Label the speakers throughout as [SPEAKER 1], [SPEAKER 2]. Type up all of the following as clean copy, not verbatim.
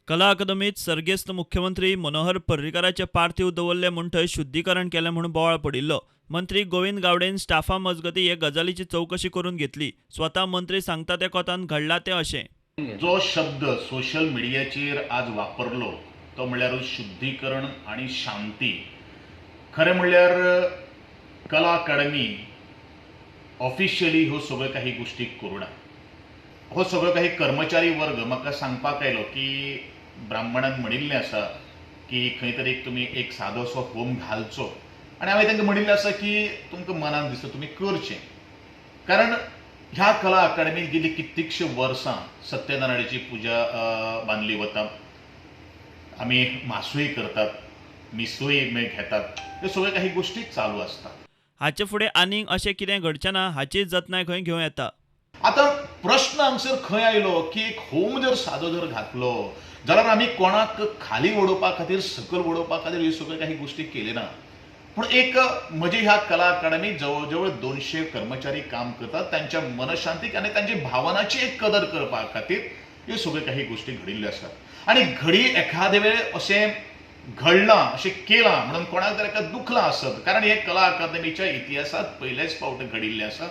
[SPEAKER 1] कला अकादमीत सर्गेस्त मुख्यमंत्री मनोहर पर्रीकाराचे पार्थिव दवरले म्हूण थंय शुद्धीकरण केलें म्हूण बोवाळ पडिल्लो. मंत्री गोविंद गावडेन स्टाफा मजगतीं हे गजालीची चवकशी करून घेतली. स्वता मंत्री सांगता त्या कोतान घडलां तें अशें.
[SPEAKER 2] जो शब्द सोशल मिडियाचेर आज वापरलो तो म्हणल्यार शुद्धीकरण आणि शांती. खरें म्हणल्यार कला अकादमी ऑफिशियली ह्यो सगळ्यो काही गोष्टी करूना. हो सगळो काही कर्मचारी वर्ग म्हाका सांगपाक आयलो की ब्राह्मणान म्हणिल्लें आसा की खंय तरी तुमी एक सादोसो होम घालचो, आनी हांवें तांकां म्हणिल्लें आसा की तुमकां मनान दिसता तुमी करचें. कारण ह्या कला अकादमीत गेली कित्येकशीं वर्सां सत्यनारायणाची पुजा बांदली वता. आमी मासूय करतात, मिसूय घेतात, ह्यो सगळ्यो काही गोष्टी चालू आसतात.
[SPEAKER 1] हाचे फुडें आनीक अशें कितें घडचें ना हाची जतनाय खंय घेवं येता.
[SPEAKER 2] आतां प्रश्न हांगसर खंय आयलो की एक होम जर सादो जर घातलो जाल्यार आमी कोणाक खाली उडोवपा खातीर सकयल उडोवपा खातीर ह्यो सगळ्यो काही गोष्टी केल्यो ना. पूण एक म्हजी ह्या कला अकादमीत जवळ जवळ 200 कर्मचारी काम करतात. तांच्या मनशांतीक आनी तांची भावनाची एक कदर करपा खातीर ह्यो सगळ्यो काही गोष्टी घडिल्ल्यो आसात. आनी घडी एखादे वेळ अशें घडलां, अशें केलां म्हणून कोणाक तरी एका दुखलां आसत, कारण हे कला अकादमीच्या इतिहासांत पयलेच फावट घडिल्लें आसा.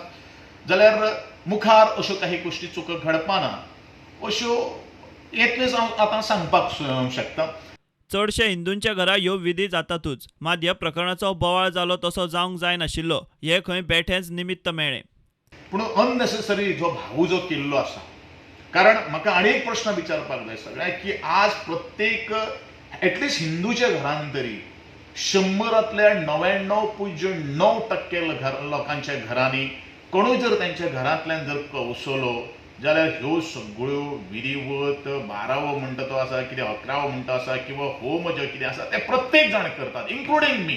[SPEAKER 2] जाल्यार मुखार अश्यो काही गोष्टी चुको घडपाना अश्यो इतलेंच हांव आतां सांगपाक शकता.
[SPEAKER 1] चडशे हिंदूंच्या घरा ह्यो विधी जातातूच, मात ह्या प्रकरणाचो बोवाळ जालो तसो जावंक जाय नाशिल्लो हें खंय बेठेंच निमित्त मेळ्ळें.
[SPEAKER 2] पूण अननेसेसरी जो भाव जो केल्लो आसा, कारण म्हाका आनी एक प्रश्न विचारपाक जाय सगळ्यांक की आज प्रत्येक एटलिस्ट हिंदूच्या घरांत तरी 100तल्या 99.9% लोकांच्या घरांनी कोणूय जर तांच्या घरांतल्यान जर कवसलो जाल्यार ह्यो सगळ्यो विधिवत 12वो म्हणटा तो आसा, कितें 11वो म्हणटा आसा, किंवा होम जे कितें आसा ते प्रत्येक जाण करतात, इन्क्लुडींग मी.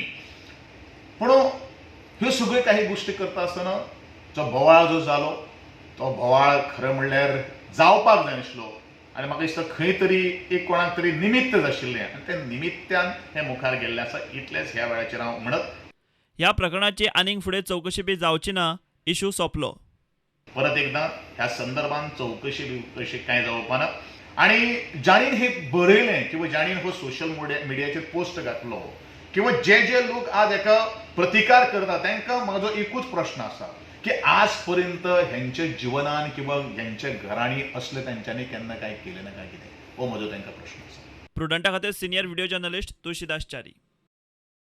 [SPEAKER 2] पूण ह्यो सगळ्यो काही गोष्टी करता आसतना जो बोवाळ जो जालो तो बोवाळ खरें म्हणल्यार जावपाक जाय नाशिल्लो. आनी म्हाका दिसता खंय तरी एक कोणाक तरी निमित्त आशिल्लें आनी त्या निमित्तान हें मुखार गेल्लें आसा. इतलेंच ह्या वेळाचेर हांव म्हणत
[SPEAKER 1] ह्या प्रकरणाची आनीक फुडें चवकशी बी जावची ना, इशू सोंपलो.
[SPEAKER 2] परत एकदा ह्या संदर्भात चौकशी बिवकशी कांय जावपा ना. आनी जाणीन हे बरयलें किंवा जाणीन हो सोशल मिडियाचेर पोस्ट घातलो किंवा जे जे लोक आज हेका प्रतिकार करतात तांकां म्हजो एकूच प्रश्न आसा की आज पर्यंत हेंच्या जिवनान किंवा हेंच्या घरांनी असलें तांच्यांनी केन्ना काय केलें ना काय कितें, हो म्हजो तांकां प्रश्न आसा.
[SPEAKER 1] प्रुडंटा खातीर senior video journalist Tulshidas Chari.